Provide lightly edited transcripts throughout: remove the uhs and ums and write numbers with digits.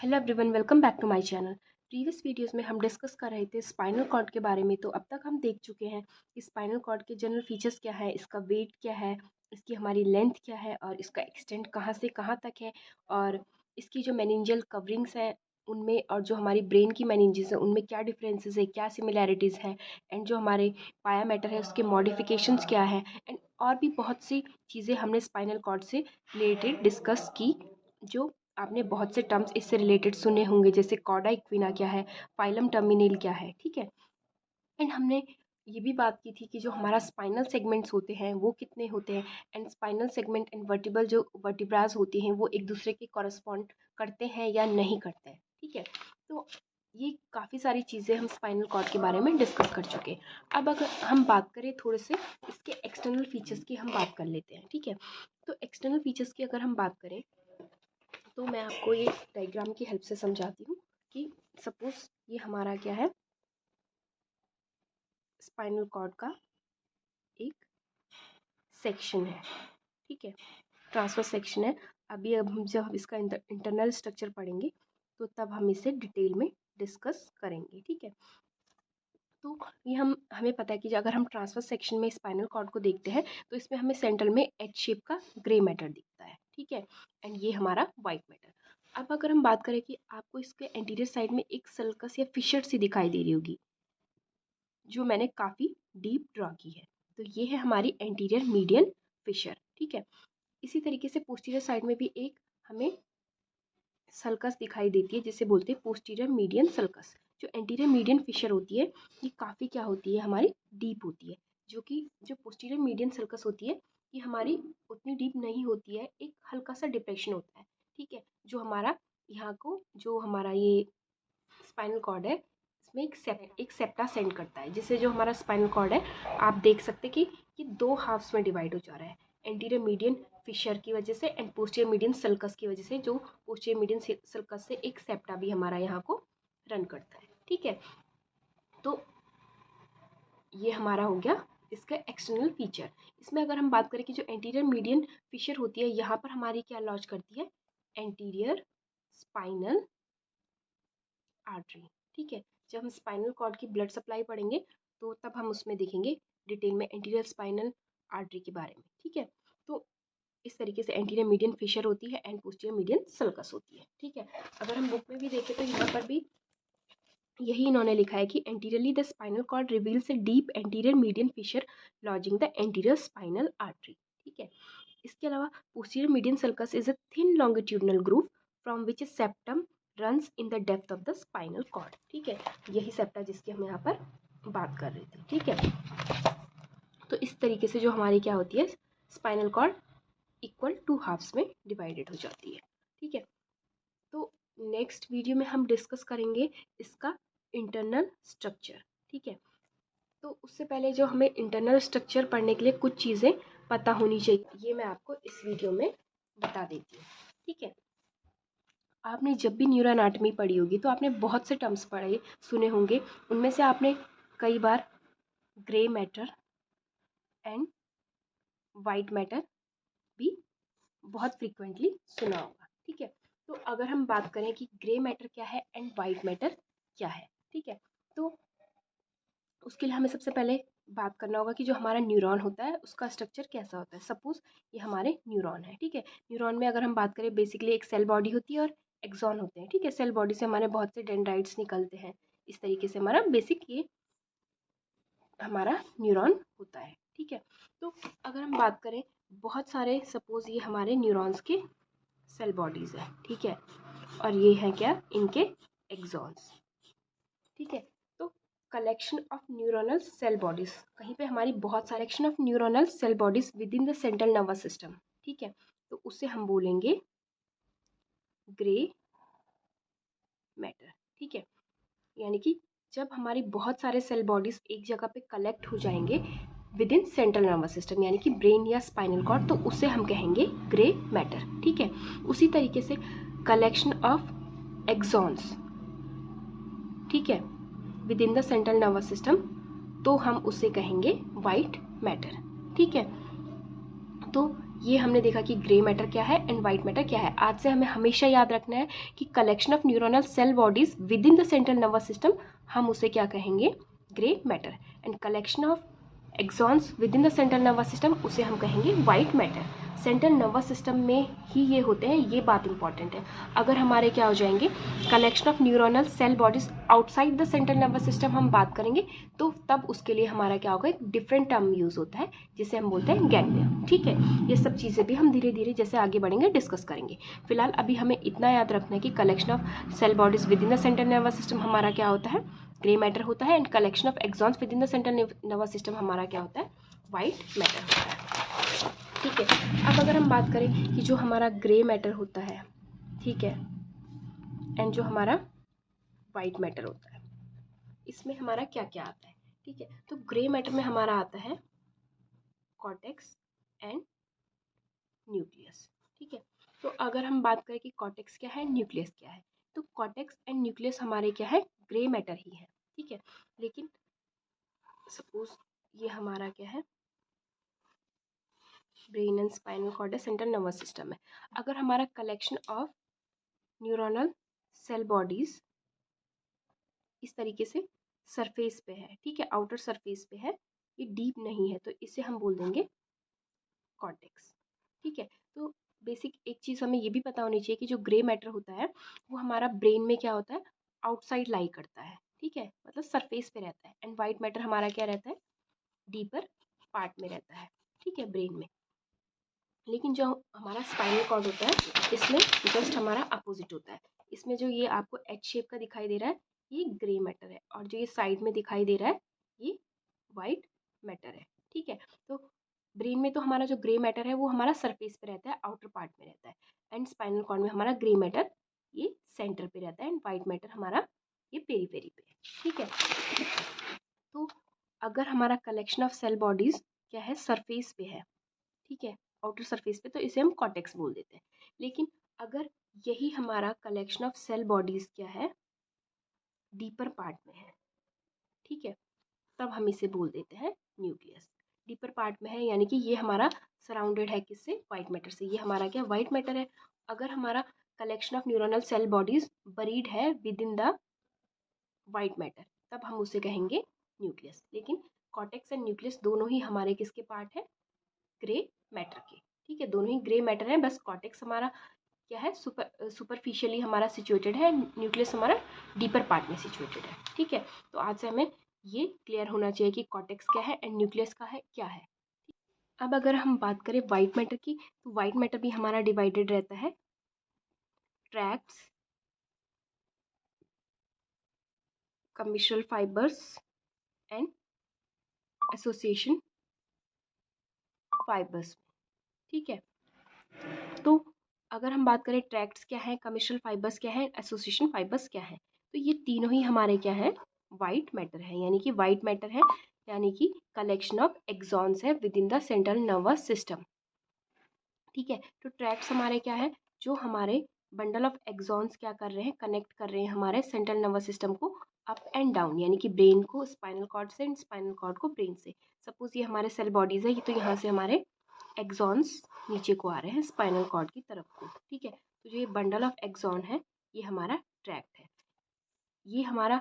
Hello everyone, welcome back to my channel. Previous videos में हम discuss कर रहे थे स्पाइनल कॉर्ड के बारे में। तो अब तक हम देख चुके हैं कि स्पाइनल कॉर्ड के जनरल फीचर्स क्या है, इसका वेट क्या है, इसकी हमारी लेंथ क्या है और इसका एक्सटेंड कहाँ से कहाँ तक है, और इसकी जो मेनिंजियल कवरिंग्स हैं उनमें और जो हमारी ब्रेन की मेनिंजेस है उनमें क्या डिफरेंसेस है, क्या सिमिलैरिटीज़ हैं, एंड जो हमारे पाया मैटर है उसके मॉडिफिकेशंस क्या है, एंड और भी बहुत सी चीज़ें हमने स्पाइनल कॉर्ड से रिलेटेड डिस्कस की। जो आपने बहुत से टर्म्स इससे रिलेटेड सुने होंगे, जैसे कॉर्डा इक्विना क्या है, फाइलम टर्मिनेल क्या है, ठीक है। एंड हमने ये भी बात की थी कि जो हमारा स्पाइनल सेगमेंट्स होते हैं वो कितने होते हैं, and spinal segment and vertebral जो वर्टिब्राज होती हैं वो एक दूसरे के कॉरस्पॉन्ड करते हैं या नहीं करते हैं, ठीक है। तो ये काफ़ी सारी चीज़ें हम स्पाइनल कॉर्ड के बारे में डिस्कस कर चुके हैं। अब अगर हम बात करें थोड़े से इसके एक्सटर्नल फीचर्स की, हम बात कर लेते हैं, ठीक है। तो एक्सटर्नल फीचर्स की अगर हम बात करें तो मैं आपको ये डायग्राम की हेल्प से समझाती हूँ कि सपोज ये हमारा क्या है, स्पाइनल कॉर्ड का एक सेक्शन है, ठीक है, ट्रांसवर्स सेक्शन है। अब हम जब इसका इंटरनल स्ट्रक्चर पढ़ेंगे तो तब हम इसे डिटेल में डिस्कस करेंगे, ठीक है। तो ये हमें पता है कि अगर हम ट्रांसवर्स सेक्शन में स्पाइनल कॉर्ड को देखते हैं तो इसमें हमें सेंटर में एच शेप का ग्रे मैटर दिखता है, ठीक है, एंड ये हमारा वाइट मैटर। अब अगर हम बात करें कि आपको इसके एंटीरियर साइड में एक सल्कस या फिशर सी दिखाई दे रही होगी जो मैंने काफ़ी डीप ड्रॉ की है, तो ये है हमारी एंटीरियर मीडियन फिशर, ठीक है। इसी तरीके से पोस्टीरियर साइड में भी एक हमें सल्कस दिखाई देती है जिसे बोलते हैं पोस्टीरियर मीडियन सल्कस। जो एंटीरियर मीडियन फिशर होती है ये काफ़ी क्या होती है, हमारी डीप होती है, जो कि जो पोस्टीरियर मीडियन सल्कस होती है ये हमारी उतनी डीप नहीं होती है, एक हल्का सा डिप्रेशन होता है, ठीक है। जो हमारा यहाँ को जो हमारा ये स्पाइनल कॉर्ड है इसमें एक सेप्टा सेंड करता है, जिससे जो हमारा स्पाइनल कॉर्ड है आप देख सकते कि ये दो हाफ्स में डिवाइड हो जा रहा है, एंटीरियर मीडियन फिशर की वजह से एंड पोस्टीरियर मीडियन सल्कस की वजह से। जो पोस्टीरियर मीडियन सल्कस से एक सेप्टा भी हमारा यहाँ को रन करता है, ठीक है। तो ये हमारा हो गया इसका एक्सटर्नल फीचर। इसमें अगर हम बात करें कि जो एंटीरियर मीडियन फिशर होती है यहाँ पर हमारी क्या लॉन्च करती है, एंटीरियर स्पाइनल आर्टरी, ठीक है। जब हम स्पाइनल कॉर्ड की ब्लड सप्लाई पढ़ेंगे तो तब हम उसमें देखेंगे डिटेल में एंटीरियर स्पाइनल आर्टरी के बारे में, ठीक है। तो इस तरीके से एंटीरियर मीडियन फिशर होती है एंड पोस्टीरियर मीडियन सल्कस होती है, ठीक है। अगर हम बुक में भी देखें तो यहाँ पर भी यही इन्होंने लिखा है कि anteriorly the spinal cord reveals a deep anterior median fissure lodging the anterior spinal artery, ठीक है। इसके अलावा posterior median sulcus is a thin longitudinal groove from which septum runs in the depth of the spinal cord, ठीक है। यही septa जिसकी हम यहाँ पर बात कर रहे थे, ठीक है। तो इस तरीके से जो हमारी क्या होती है, spinal cord equal to halves में डिवाइडेड हो जाती है, ठीक है। तो नेक्स्ट वीडियो में हम डिस्कस करेंगे इसका इंटरनल स्ट्रक्चर, ठीक है। तो उससे पहले जो हमें इंटरनल स्ट्रक्चर पढ़ने के लिए कुछ चीज़ें पता होनी चाहिए, ये मैं आपको इस वीडियो में बता देती हूँ, ठीक है। आपने जब भी न्यूरो एनाटॉमी पढ़ी होगी तो आपने बहुत से टर्म्स पढ़े सुने होंगे, उनमें से आपने कई बार grey matter and white matter भी बहुत फ्रीक्वेंटली सुना होगा, ठीक है। तो अगर हम बात करें कि ग्रे मैटर क्या है एंड वाइट मैटर क्या है, ठीक है, तो उसके लिए हमें सबसे पहले बात करना होगा कि जो हमारा न्यूरॉन होता है उसका स्ट्रक्चर कैसा होता है। सपोज ये हमारे न्यूरॉन है, ठीक है। न्यूरॉन में अगर हम बात करें बेसिकली एक सेल बॉडी होती है और एक्सॉन होते हैं, ठीक है। सेल बॉडी से हमारे बहुत से डेंड्राइट्स निकलते हैं, इस तरीके से हमारा बेसिक ये हमारा न्यूरॉन होता है, ठीक है। तो अगर हम बात करें बहुत सारे, सपोज ये हमारे न्यूरॉन्स के सेल बॉडीज़ है, ठीक है, और ये है क्या, इनके एक्सॉन्स, ठीक है। तो collection of neuronal cell bodies, कहीं पे हमारी बहुत सारे collection of neuronal cell bodies within the central nervous system, ठीक है। तो उससे हम बोलेंगे ग्रे मैटर, ठीक है। यानी कि जब हमारी बहुत सारे सेल बॉडीज एक जगह पे कलेक्ट हो जाएंगे with in central nervous system यानी कि ब्रेन या स्पाइनल कॉर्ड, तो उसे हम कहेंगे ग्रे मैटर, ठीक है। उसी तरीके से कलेक्शन ऑफ एक्सॉन्स, ठीक है, within the central nervous system, तो हम उसे कहेंगे वाइट मैटर, ठीक है। तो ये हमने देखा कि ग्रे मैटर क्या है एंड वाइट मैटर क्या है। आज से हमें हमेशा याद रखना है कि collection of neuronal cell bodies within the central nervous system, हम उसे क्या कहेंगे, grey matter, and collection of axons within the central nervous system उसे हम कहेंगे white matter. Central nervous system में ही ये होते हैं, ये बात इंपॉर्टेंट है। अगर हमारे क्या हो जाएंगे collection of neuronal cell bodies outside the central nervous system हम बात करेंगे, तो तब उसके लिए हमारा क्या होगा, एक डिफरेंट टर्म यूज होता है जिसे हम बोलते हैं गैंग्लिया। ठीक है, ये सब चीज़ें भी हम धीरे धीरे जैसे आगे बढ़ेंगे डिस्कस करेंगे। फिलहाल अभी हमें इतना याद रखना है कि collection of cell bodies within the central nervous system हमारा क्या होता है, ग्रे मैटर होता है, and collection of axons within the central nervous system हमारा क्या होता है, वाइट मैटर होता है। ठीक है, अब अगर हम बात करें कि जो हमारा ग्रे मैटर होता है, ठीक है, एंड जो हमारा वाइट मैटर होता है, इसमें हमारा क्या क्या आता है। ठीक है, तो ग्रे मैटर में हमारा आता है कॉर्टेक्स एंड न्यूक्लियस। ठीक है, तो अगर हम बात करें कि कॉर्टेक्स क्या है, न्यूक्लियस क्या है, तो कॉर्टेक्स एंड न्यूक्लियस हमारे क्या है, ग्रे मैटर ही है। ठीक है, लेकिन सपोज ये हमारा क्या है, ब्रेन एंड स्पाइनल कॉर्ड है, सेंट्रल नर्वस सिस्टम है। अगर हमारा collection of neuronal cell bodies इस तरीके से सरफेस पे है, ठीक है, आउटर सरफेस पे है, ये डीप नहीं है, तो इसे हम बोल देंगे कॉर्टेक्स। ठीक है, तो बेसिक एक चीज़ हमें ये भी पता होनी चाहिए कि जो ग्रे मैटर होता है वो हमारा ब्रेन में क्या होता है, आउटसाइड लाई करता है। ठीक है, मतलब सरफेस पे रहता है, एंड वाइट मैटर हमारा क्या रहता है, डीपर पार्ट में रहता है। ठीक है, ब्रेन में। लेकिन जो हमारा स्पाइनल कॉर्ड होता है इसमें जस्ट हमारा अपोजिट होता है। इसमें जो ये आपको एच शेप का दिखाई दे रहा है ये ग्रे मैटर है, और जो ये साइड में दिखाई दे रहा है ये वाइट मैटर है। ठीक है, तो ब्रेन में तो हमारा जो ग्रे मैटर है वो हमारा सरफेस पे रहता है, आउटर पार्ट में रहता है, एंड स्पाइनल कॉर्ड में हमारा ग्रे मैटर ये सेंटर पे रहता है, एंड वाइट मैटर हमारा ये पेरीफेरी पे है। ठीक है, तो अगर हमारा कलेक्शन ऑफ सेल बॉडीज क्या है, सरफेस पे है, ठीक है, आउटर सरफेस पे, तो इसे हम कॉर्टेक्स बोल देते हैं। लेकिन अगर यही हमारा कलेक्शन ऑफ सेल बॉडीज क्या है, डीपर पार्ट में है, ठीक है, तब हम इसे बोल देते हैं न्यूक्लियस। डीपर पार्ट में है यानी कि ये हमारा सराउंडेड है किससे, वाइट मैटर से, ये हमारा क्या वाइट मैटर है। अगर हमारा collection of neuronal cell bodies buried है within the white matter, तब हम उसे कहेंगे न्यूक्लियस। लेकिन कॉर्टेक्स एंड न्यूक्लियस दोनों ही हमारे किसके पार्ट है, ग्रे मैटर के। ठीक है, दोनों ही ग्रे मैटर है, बस कॉर्टेक्स हमारा क्या है, सुपरफिशियली हमारा सिचुएटेड है, न्यूक्लियस हमारा डीपर पार्ट में सिचुएटेड है। ठीक है, तो आज से हमें ये क्लियर होना चाहिए कि कॉर्टेक्स क्या है एंड न्यूक्लियस का है क्या है। अब अगर हम बात करें वाइट मैटर की, तो वाइट मैटर भी हमारा डिवाइडेड रहता है tracts, commissural fibres and association fibres. ठीक है, तो अगर हम बात करें ट्रैक्ट्स क्या है, कमिशल फाइबर्स क्या है, एसोसिएशन फाइबर्स क्या है, तो ये तीनों ही हमारे क्या है, वाइट मैटर है, यानी कि वाइट मैटर है, यानी कि कलेक्शन ऑफ एक्सॉन्स है within the central nervous system. ठीक है, तो ट्रैक्ट्स हमारे क्या है, जो हमारे बंडल ऑफ एक्सॉन्स क्या कर रहे हैं, कनेक्ट कर रहे हैं हमारे सेंट्रल नर्वस सिस्टम को अप एंड डाउन, यानी कि ब्रेन को स्पाइनल कॉर्ड से एंड स्पाइनल कॉर्ड को ब्रेन से। सपोज ये हमारे सेल बॉडीज है, ये तो यहाँ से हमारे एक्सॉन्स नीचे को आ रहे हैं स्पाइनल कॉर्ड की तरफ को। ठीक है, तो जो ये बंडल ऑफ एक्सॉन है ये हमारा ट्रैक्ट है। ये हमारा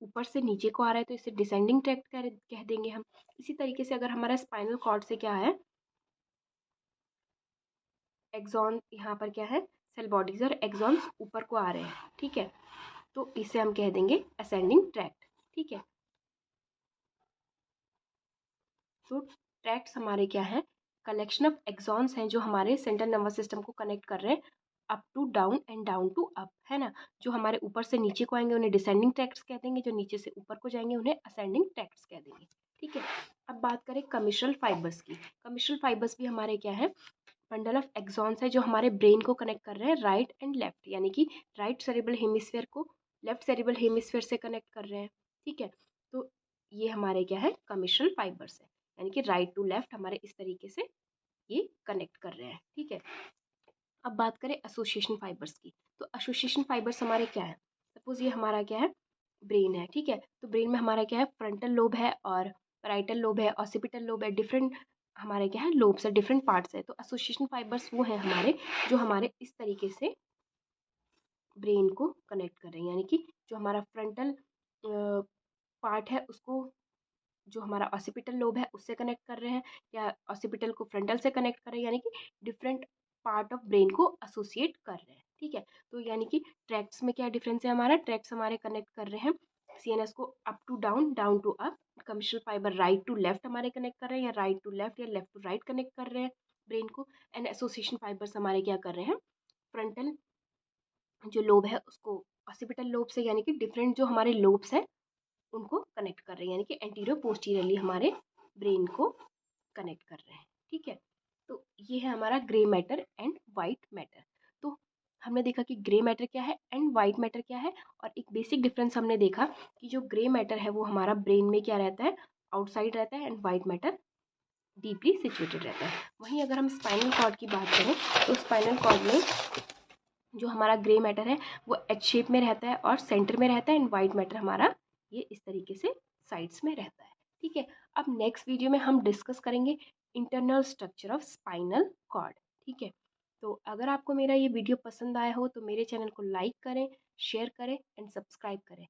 ऊपर से नीचे को आ रहा है तो इसे डिसेंडिंग ट्रैक्ट कह देंगे हम। इसी तरीके से अगर हमारा स्पाइनल कॉर्ड से क्या है, एक्सॉन यहाँ पर क्या है, सेल बॉडीज और एक्सॉन्स ऊपर को आ रहे हैं। ठीक है, तो इसे हम कह देंगे असेंडिंग ट्रैक्ट। ठीक है, तो ट्रैक्ट्स हमारे क्या है, कलेक्शन ऑफ एक्सॉन्स हैं जो हमारे सेंट्रल नर्वस सिस्टम को कनेक्ट कर रहे हैं up to down and down to up, है ना। जो हमारे ऊपर से नीचे को आएंगे उन्हें डिसेंडिंग ट्रैक्ट्स कह देंगे, जो नीचे से ऊपर को जाएंगे उन्हें असेंडिंग ट्रैक्ट्स कह देंगे। ठीक है, अब बात करें कमिशल फाइबर्स की। कमिशल फाइबर्स भी हमारे क्या है, बंडल ऑफ एक्सॉन्स है जो हमारे ब्रेन को कनेक्ट कर रहे हैं राइट एंड लेफ्ट, यानी कि राइट सेरेब्रल हेमिस्फीयर को लेफ्ट सेरेब्रल हेमिस्फीयर से कनेक्ट कर रहे हैं। ठीक है, तो ये हमारे क्या है, कमिशल फाइबर्स है, यानी कि राइट टू लेफ्ट हमारे इस तरीके से ये कनेक्ट कर रहे हैं। ठीक है, अब बात करें एसोसिएशन फाइबर्स की, तो एसोसिएशन फाइबर्स हमारे क्या है, सपोज ये हमारा क्या है, ब्रेन है। ठीक है, तो ब्रेन में हमारा क्या है, फ्रंटल लोब है और पैराइटल लोब है, ऑसिपिटल लोब है, डिफरेंट हमारे क्या है, लोब्स है, डिफरेंट पार्ट्स है। तो एसोसिएशन फाइबर्स वो हैं हमारे जो हमारे इस तरीके से ब्रेन को कनेक्ट कर रहे हैं, यानी कि जो हमारा फ्रंटल पार्ट है उसको जो हमारा ऑसिपिटल लोब है उससे कनेक्ट कर रहे हैं, या ऑसिपिटल को फ्रंटल से कनेक्ट कर रहे हैं, यानी कि डिफरेंट पार्ट ऑफ ब्रेन को एसोसिएट कर रहे हैं। ठीक है, तो यानी कि ट्रैक्ट्स में क्या डिफरेंस है, हमारा ट्रैक्ट्स हमारे कनेक्ट कर रहे हैं सीएनएस को up to down, down to up. Commissural fibre right to left हमारे कनेक्ट कर रहे हैं, या राइट टू लेफ्ट या लेफ्ट टू राइट कनेक्ट कर रहे हैं ब्रेन को। एंड एसोसिएशन फाइबर्स हमारे क्या कर रहे हैं, फ्रंटल जो लोब है उसको ऑसिपिटल लोब से, यानी कि डिफरेंट जो हमारे लोब्स हैं उनको कनेक्ट कर रहे हैं, यानी कि एंटीरियर पोस्टीरियरली हमारे ब्रेन को कनेक्ट कर रहे हैं। ठीक है, तो ये है हमारा grey matter and white matter. तो हमने देखा कि ग्रे मैटर क्या है एंड वाइट मैटर क्या है, और एक बेसिक डिफरेंस हमने देखा कि जो ग्रे मैटर है वो हमारा ब्रेन में क्या रहता है, आउटसाइड रहता है, and white matter deeply situated रहता है। वहीं अगर हम स्पाइनल कॉर्ड की बात करें तो स्पाइनल कॉर्ड में जो हमारा ग्रे मैटर है वो एच शेप में रहता है और सेंटर में रहता है, एंड वाइट मैटर हमारा ये इस तरीके से साइड्स में रहता है। ठीक है, अब नेक्स्ट वीडियो में हम डिस्कस करेंगे internal structure of spinal cord. ठीक है, तो अगर आपको मेरा ये वीडियो पसंद आया हो तो मेरे चैनल को लाइक करें, शेयर करें एंड सब्सक्राइब करें।